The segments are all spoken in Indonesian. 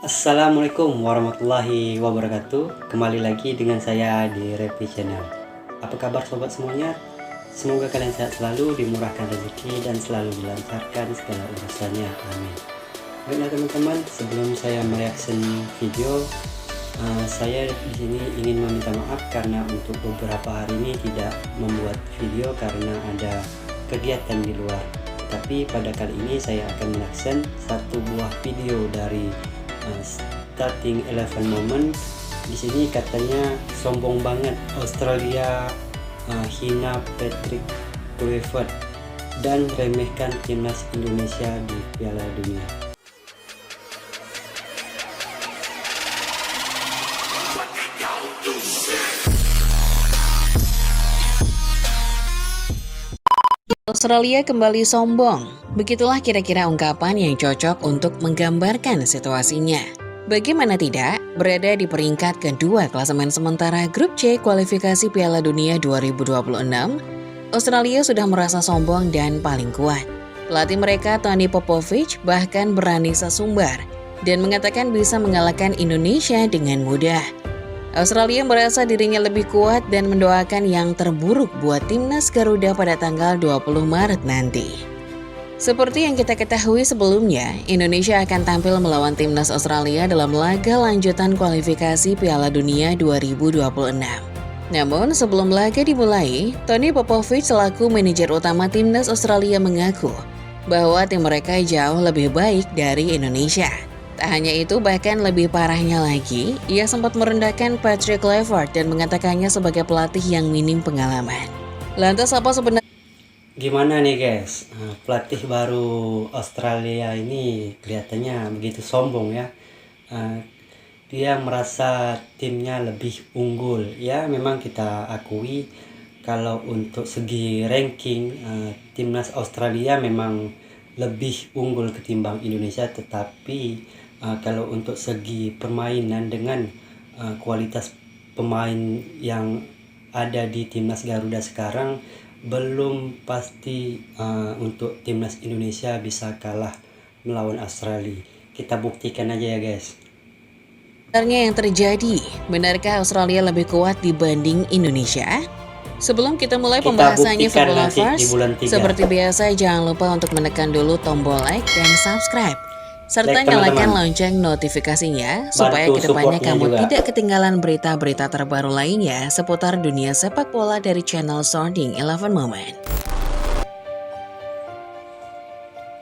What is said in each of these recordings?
Assalamualaikum warahmatullahi wabarakatuh. Kembali lagi dengan saya di Repi Channel. Apa kabar sobat semuanya? Semoga kalian sehat selalu, dimurahkan rezeki dan selalu dilancarkan segala urusannya. Amin. Baiklah teman-teman, sebelum saya mereaksi video, saya di sini ingin meminta maaf karena untuk beberapa hari ini tidak membuat video karena ada kegiatan di luar. Tapi pada kali ini saya akan mereaksi satu buah video dari Starting 11 Moment. Di sini katanya sombong banget Australia hina Patrick Kluivert dan remehkan timnas Indonesia di Piala Dunia. Australia kembali sombong. Begitulah kira-kira ungkapan yang cocok untuk menggambarkan situasinya. Bagaimana tidak, berada di peringkat kedua klasemen sementara Grup C kualifikasi Piala Dunia 2026, Australia sudah merasa sombong dan paling kuat. Pelatih mereka Tony Popovic bahkan berani sesumbar dan mengatakan bisa mengalahkan Indonesia dengan mudah. Australia merasa dirinya lebih kuat dan mendoakan yang terburuk buat timnas Garuda pada tanggal 20 Maret nanti. Seperti yang kita ketahui sebelumnya, Indonesia akan tampil melawan timnas Australia dalam laga lanjutan kualifikasi Piala Dunia 2026. Namun sebelum laga dimulai, Tony Popovic selaku manajer utama timnas Australia mengaku bahwa tim mereka jauh lebih baik dari Indonesia. Tak hanya itu, bahkan lebih parahnya lagi, ia sempat merendahkan Patrick Kluivert dan mengatakannya sebagai pelatih yang minim pengalaman. Lantas apa sebenarnya? Gimana nih guys, pelatih baru Australia ini kelihatannya begitu sombong ya. Dia merasa timnya lebih unggul. Ya memang kita akui kalau untuk segi ranking timnas Australia memang lebih unggul ketimbang Indonesia, tetapi kalau untuk segi permainan dengan kualitas pemain yang ada di timnas Garuda sekarang belum pasti untuk timnas Indonesia bisa kalah melawan Australia. Kita buktikan aja ya guys. Sebenarnya yang terjadi, benarkah Australia lebih kuat dibanding Indonesia? Sebelum kita mulai pembahasannya Football Lovers, seperti biasa jangan lupa untuk menekan dulu tombol like dan subscribe, serta nyalakan lonceng notifikasinya supaya kedepannya kamu tidak ketinggalan berita-berita terbaru lainnya seputar dunia sepak bola dari channel Starting 11 Moment.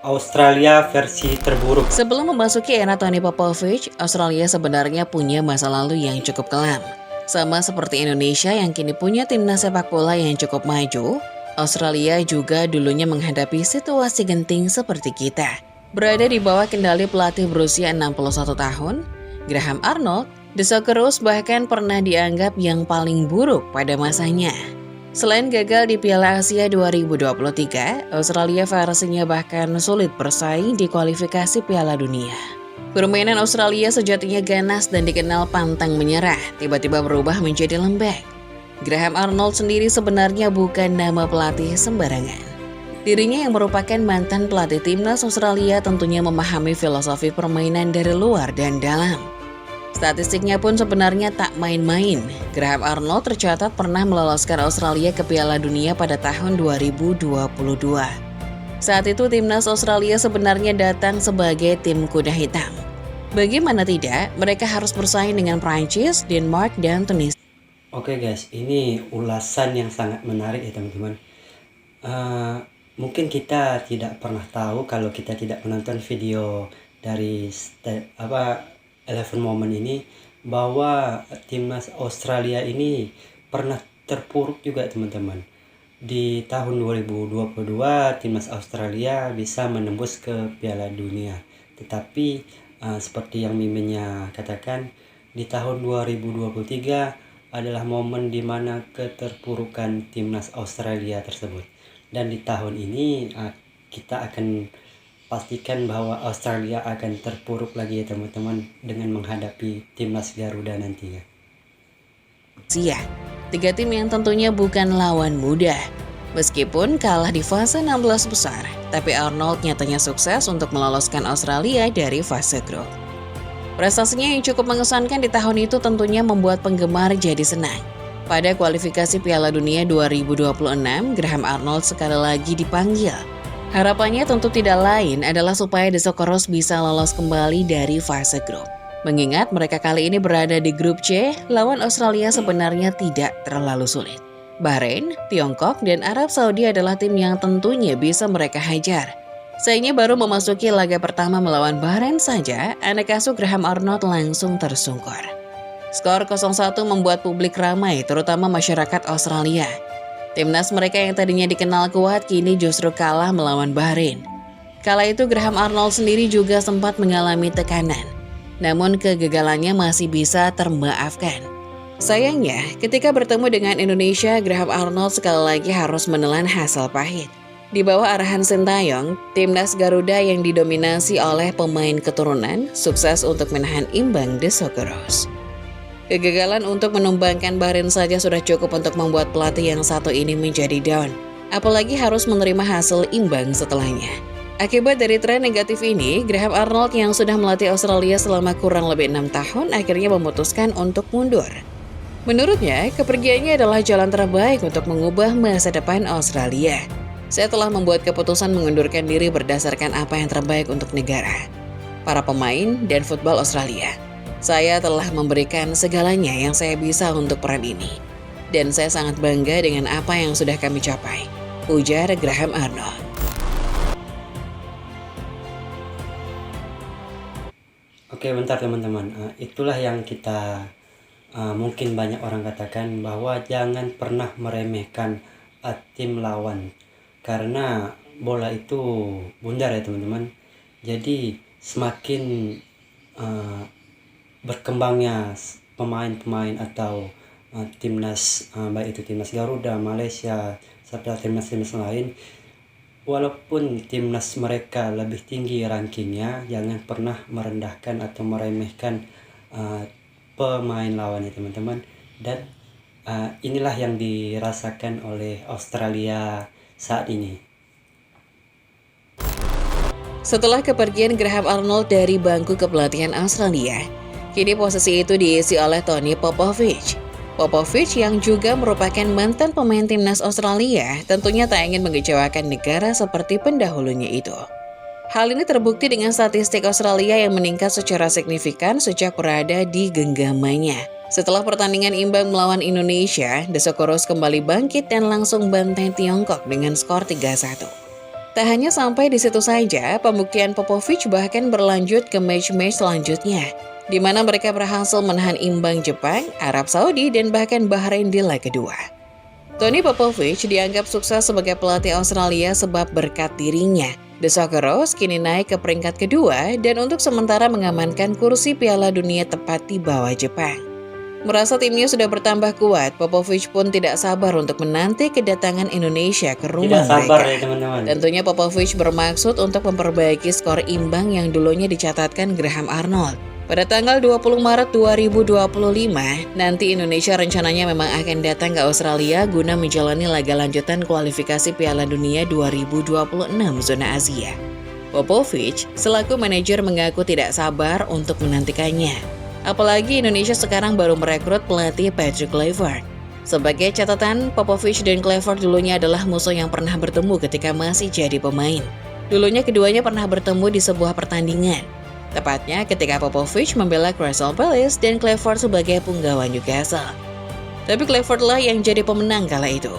Australia versi terburuk. Sebelum memasuki era Tony Popovic, Australia sebenarnya punya masa lalu yang cukup kelam. Sama seperti Indonesia yang kini punya timnas sepak bola yang cukup maju, Australia juga dulunya menghadapi situasi genting seperti kita. Berada di bawah kendali pelatih berusia 61 tahun, Graham Arnold, The Socceroos bahkan pernah dianggap yang paling buruk pada masanya. Selain gagal di Piala Asia 2023, Australia versinya bahkan sulit bersaing di kualifikasi Piala Dunia. Permainan Australia sejatinya ganas dan dikenal pantang menyerah, tiba-tiba berubah menjadi lembek. Graham Arnold sendiri sebenarnya bukan nama pelatih sembarangan. Dirinya yang merupakan mantan pelatih timnas Australia tentunya memahami filosofi permainan dari luar dan dalam. Statistiknya pun sebenarnya tak main-main. Graham Arnold tercatat pernah meloloskan Australia ke Piala Dunia pada tahun 2022. Saat itu timnas Australia sebenarnya datang sebagai tim kuda hitam. Bagaimana tidak, mereka harus bersaing dengan Prancis, Denmark, dan Tunisia. Oke guys, ini ulasan yang sangat menarik ya teman-teman. Mungkin kita tidak pernah tahu kalau kita tidak menonton video dari 11 Moment ini, bahwa timnas Australia ini pernah terpuruk juga teman-teman. Di tahun 2022 timnas Australia bisa menembus ke Piala Dunia. Tetapi seperti yang miminnya katakan, di tahun 2023 adalah momen di mana keterpurukan timnas Australia tersebut. Dan di tahun ini kita akan pastikan bahwa Australia akan terpuruk lagi ya teman-teman dengan menghadapi timnas Garuda nantinya. Tiga tim yang tentunya bukan lawan mudah. Meskipun kalah di fase 16 besar, tapi Arnold nyatanya sukses untuk meloloskan Australia dari fase grup. Prestasinya yang cukup mengesankan di tahun itu tentunya membuat penggemar jadi senang. Pada kualifikasi Piala Dunia 2026, Graham Arnold sekali lagi dipanggil. Harapannya tentu tidak lain adalah supaya The Socceroos bisa lolos kembali dari fase grup. Mengingat mereka kali ini berada di grup C, lawan Australia sebenarnya tidak terlalu sulit. Bahrain, Tiongkok, dan Arab Saudi adalah tim yang tentunya bisa mereka hajar. Sayangnya baru memasuki laga pertama melawan Bahrain saja, anak asuh Graham Arnold langsung tersungkur. Skor 0-1 membuat publik ramai, terutama masyarakat Australia. Timnas mereka yang tadinya dikenal kuat kini justru kalah melawan Bahrain. Kala itu Graham Arnold sendiri juga sempat mengalami tekanan. Namun kegagalannya masih bisa termaafkan. Sayangnya, ketika bertemu dengan Indonesia, Graham Arnold sekali lagi harus menelan hasil pahit. Di bawah arahan Sintayong, timnas Garuda yang didominasi oleh pemain keturunan sukses untuk menahan imbang The Socceroos. Kegagalan untuk menumbangkan Bahrain saja sudah cukup untuk membuat pelatih yang satu ini menjadi down, apalagi harus menerima hasil imbang setelahnya. Akibat dari tren negatif ini, Graham Arnold yang sudah melatih Australia selama kurang lebih 6 tahun akhirnya memutuskan untuk mundur. Menurutnya, kepergiannya adalah jalan terbaik untuk mengubah masa depan Australia. Saya telah membuat keputusan mengundurkan diri berdasarkan apa yang terbaik untuk negara, para pemain, dan football Australia. Saya telah memberikan segalanya yang saya bisa untuk peran ini. Dan saya sangat bangga dengan apa yang sudah kami capai, ujar Graham Arnold. Oke, bentar teman-teman. Itulah yang kita mungkin banyak orang katakan bahwa jangan pernah meremehkan tim lawan. Karena bola itu bundar ya teman-teman. Jadi semakin berkembangnya pemain-pemain atau timnas, baik itu timnas Garuda, Malaysia, serta timnas-timnas lain, walaupun timnas mereka lebih tinggi rankingnya, jangan pernah merendahkan atau meremehkan pemain lawannya teman-teman. Dan inilah yang dirasakan oleh Australia saat ini. Setelah kepergian Graham Arnold dari bangku kepelatihan Australia, kini posisi itu diisi oleh Tony Popovich. Popovich yang juga merupakan mantan pemain timnas Australia tentunya tak ingin mengecewakan negara seperti pendahulunya itu. Hal ini terbukti dengan statistik Australia yang meningkat secara signifikan sejak berada di genggamannya. Setelah pertandingan imbang melawan Indonesia, The Socceroos kembali bangkit dan langsung bantai Tiongkok dengan skor 3-1. Tak hanya sampai di situ saja, pembuktian Popovich bahkan berlanjut ke match-match selanjutnya, di mana mereka berhasil menahan imbang Jepang, Arab Saudi, dan bahkan Bahrain di leg kedua. Tony Popovich dianggap sukses sebagai pelatih Australia sebab berkat dirinya, The Socceroos kini naik ke peringkat kedua dan untuk sementara mengamankan kursi Piala Dunia tepat di bawah Jepang. Merasa timnya sudah bertambah kuat, Popovich pun tidak sabar untuk menanti kedatangan Indonesia ke rumah Tidak sabar mereka. ya teman-teman. Tentunya Popovich bermaksud untuk memperbaiki skor imbang yang dulunya dicatatkan Graham Arnold. Pada tanggal 20 Maret 2025, nanti Indonesia rencananya memang akan datang ke Australia guna menjalani laga lanjutan kualifikasi Piala Dunia 2026 zona Asia. Popovich selaku manajer mengaku tidak sabar untuk menantikannya. Apalagi Indonesia sekarang baru merekrut pelatih Patrick Kluivert. Sebagai catatan, Popovich dan Kluivert dulunya adalah musuh yang pernah bertemu ketika masih jadi pemain. Dulunya keduanya pernah bertemu di sebuah pertandingan. Tepatnya ketika Popovich membela Crystal Palace dan Kluivert sebagai punggawa Newcastle. Tapi Kluivert lah yang jadi pemenang kala itu.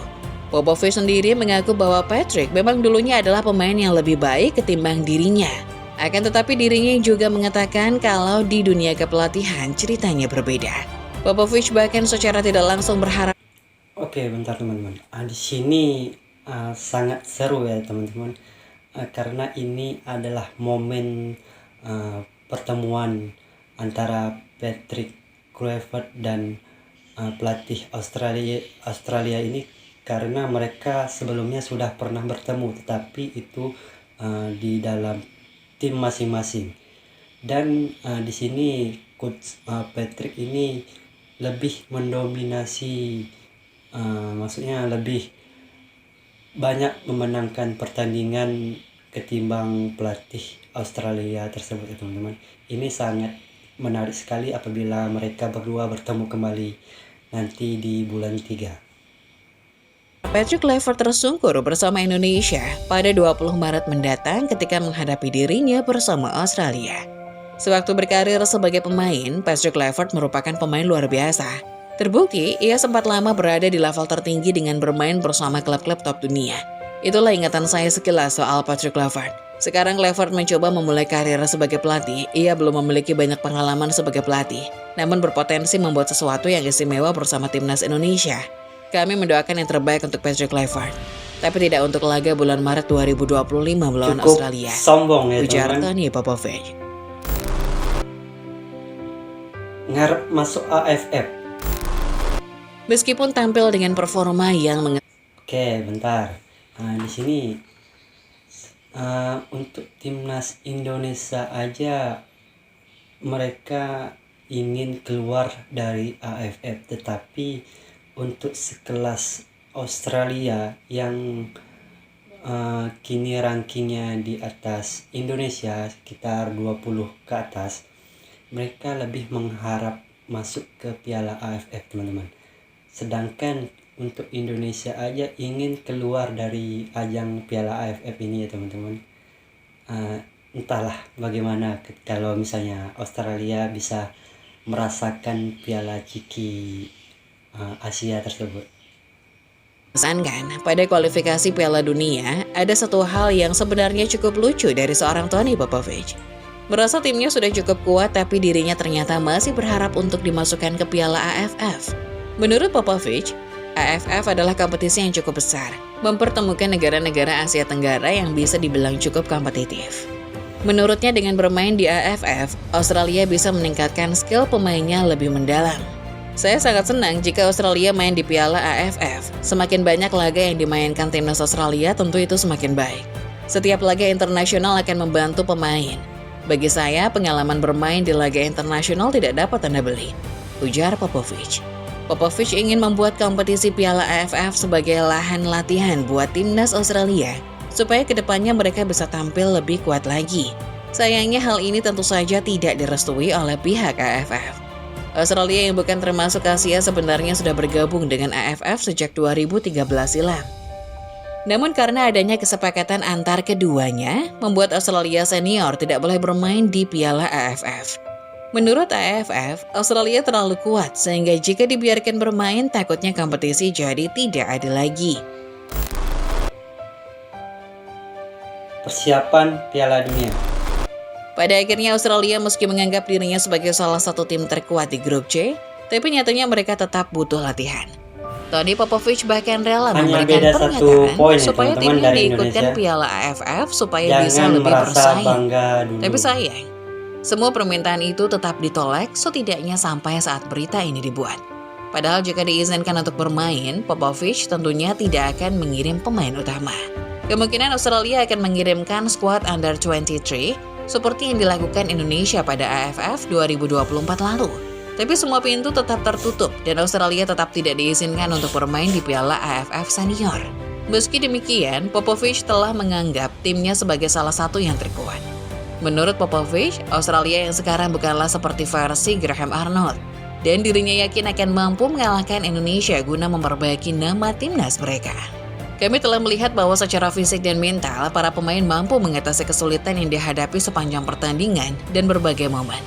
Popovich sendiri mengaku bahwa Patrick memang dulunya adalah pemain yang lebih baik ketimbang dirinya. Akan tetapi dirinya juga mengatakan kalau di dunia kepelatihan ceritanya berbeda. Popovich bahkan secara tidak langsung berharap. Oke, bentar teman-teman. Di sini sangat seru ya teman-teman. Karena ini adalah momen pertemuan antara Patrick Kluivert dan pelatih Australia ini, karena mereka sebelumnya sudah pernah bertemu, tetapi itu di dalam tim masing-masing. Dan di sini coach Patrick ini lebih mendominasi, maksudnya lebih banyak memenangkan pertandingan ketimbang pelatih Australia tersebut ya teman-teman. Ini sangat menarik sekali apabila mereka berdua bertemu kembali nanti di bulan 3. Patrick Kluivert tersungkur bersama Indonesia pada 20 Maret mendatang ketika menghadapi dirinya bersama Australia. Sewaktu berkarir sebagai pemain, Patrick Kluivert merupakan pemain luar biasa. Terbukti, ia sempat lama berada di level tertinggi dengan bermain bersama klub-klub top dunia. Itulah ingatan saya sekilas soal Patrick Kluivert. Sekarang Kluivert mencoba memulai karir sebagai pelatih. Ia belum memiliki banyak pengalaman sebagai pelatih, namun berpotensi membuat sesuatu yang istimewa bersama timnas Indonesia. Kami mendoakan yang terbaik untuk Patrick Kluivert, tapi tidak untuk laga bulan Maret 2025 melawan Cukup Australia. sombong ya Ujar teman-teman. Tony Popovic. Ngarep masuk AFF. Meskipun tampil dengan performa yang Oke, bentar. Di sini untuk timnas Indonesia aja mereka ingin keluar dari AFF, tetapi untuk sekelas Australia yang kini rankingnya di atas Indonesia sekitar 20 ke atas, mereka lebih mengharap masuk ke Piala AFF teman-teman. Sedangkan untuk Indonesia aja ingin keluar dari ajang Piala AFF ini ya teman-teman. Entahlah bagaimana kalau misalnya Australia bisa merasakan Piala Ciki Asia tersebut. Pesankan, pada kualifikasi Piala Dunia, ada satu hal yang sebenarnya cukup lucu dari seorang Tony Popovic. Merasa timnya sudah cukup kuat, tapi dirinya ternyata masih berharap untuk dimasukkan ke Piala AFF. Menurut Popovic, AFF adalah kompetisi yang cukup besar, mempertemukan negara-negara Asia Tenggara yang bisa dibilang cukup kompetitif. Menurutnya dengan bermain di AFF, Australia bisa meningkatkan skill pemainnya lebih mendalam. Saya sangat senang jika Australia main di Piala AFF. Semakin banyak laga yang dimainkan timnas Australia, tentu itu semakin baik. Setiap laga internasional akan membantu pemain. Bagi saya, pengalaman bermain di laga internasional tidak dapat Anda beli, ujar Popovic. Popovic ingin membuat kompetisi Piala AFF sebagai lahan latihan buat timnas Australia, supaya kedepannya mereka bisa tampil lebih kuat lagi. Sayangnya hal ini tentu saja tidak direstui oleh pihak AFF. Australia yang bukan termasuk Asia sebenarnya sudah bergabung dengan AFF sejak 2013 silam. Namun karena adanya kesepakatan antar keduanya, membuat Australia senior tidak boleh bermain di Piala AFF. Menurut AFF, Australia terlalu kuat sehingga jika dibiarkan bermain takutnya kompetisi jadi tidak adil lagi. Persiapan Piala Dunia. Pada akhirnya Australia meski menganggap dirinya sebagai salah satu tim terkuat di grup C, tapi nyatanya mereka tetap butuh latihan. Tony Popovic bahkan rela Hanya memberikan beda satu pernyataan poin ya, supaya teman-teman, timnya dari diikutkan Indonesia. Piala AFF supaya Jangan bisa lebih merasa bersaing. bangga dulu. Tapi sayang, semua permintaan itu tetap ditolak setidaknya sampai saat berita ini dibuat. Padahal jika diizinkan untuk bermain, Popovic tentunya tidak akan mengirim pemain utama. Kemungkinan Australia akan mengirimkan skuad Under 23 seperti yang dilakukan Indonesia pada AFF 2024 lalu. Tapi semua pintu tetap tertutup dan Australia tetap tidak diizinkan untuk bermain di Piala AFF Senior. Meski demikian, Popovic telah menganggap timnya sebagai salah satu yang terkuat. Menurut Popovic, Australia yang sekarang bukanlah seperti versi Graham Arnold, dan dirinya yakin akan mampu mengalahkan Indonesia guna memperbaiki nama timnas mereka. Kami telah melihat bahwa secara fisik dan mental, para pemain mampu mengatasi kesulitan yang dihadapi sepanjang pertandingan dan berbagai momen.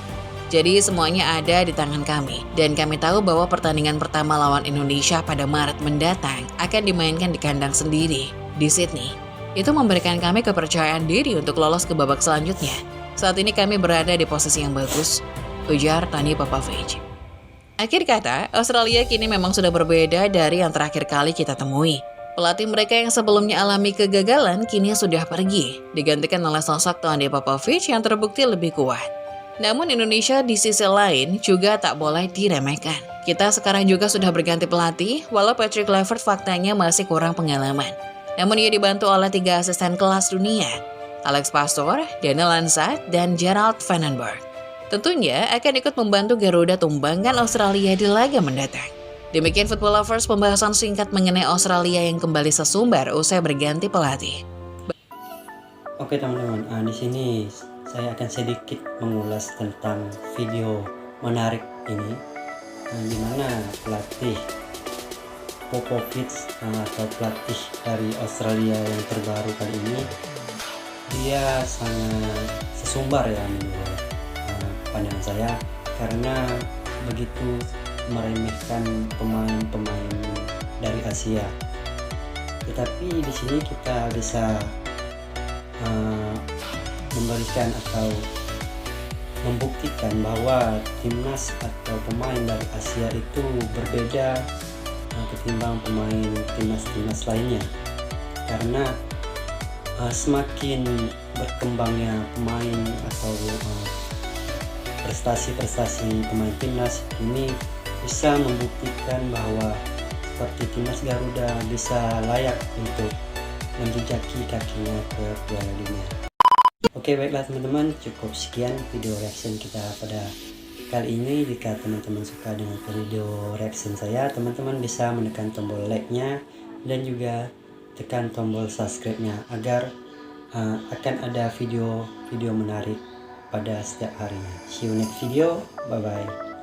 Jadi semuanya ada di tangan kami, dan kami tahu bahwa pertandingan pertama lawan Indonesia pada Maret mendatang akan dimainkan di kandang sendiri, di Sydney. Itu memberikan kami kepercayaan diri untuk lolos ke babak selanjutnya. Saat ini kami berada di posisi yang bagus, ujar Tony Popovic. Akhir kata, Australia kini memang sudah berbeda dari yang terakhir kali kita temui. Pelatih mereka yang sebelumnya alami kegagalan kini sudah pergi, digantikan oleh sosok Tony Popovic yang terbukti lebih kuat. Namun Indonesia di sisi lain juga tak boleh diremehkan. Kita sekarang juga sudah berganti pelatih, walau Patrick Kluivert faktanya masih kurang pengalaman. Namun ia dibantu oleh 3 asisten kelas dunia, Alex Pastor, Daniel Lansat, dan Gerald Vandenberg. Tentunya akan ikut membantu Garuda tumbangkan Australia di laga mendatang. Demikian Football Lovers, pembahasan singkat mengenai Australia yang kembali sesumbar usai berganti pelatih. Oke teman-teman, di sini saya akan sedikit mengulas tentang video menarik ini, di mana pelatih Popovich atau pelatih dari Australia yang terbaru kali ini, dia sangat sesumbar ya menurut pandangan saya, karena begitu meremehkan pemain-pemain dari Asia. Tetapi di sini kita bisa memberikan atau membuktikan bahwa timnas atau pemain dari Asia itu berbeda ketimbang pemain timnas-timnas lainnya, karena semakin berkembangnya pemain atau prestasi-prestasi pemain timnas ini bisa membuktikan bahwa seperti timnas Garuda bisa layak untuk menjejaki kakinya ke Piala Dunia. Oke, baiklah teman-teman, cukup sekian video reaction kita pada kali ini. Jika teman-teman suka dengan video reaction saya, teman-teman bisa menekan tombol like-nya dan juga tekan tombol subscribe-nya agar akan ada video-video menarik pada setiap harinya. See you next video, bye bye.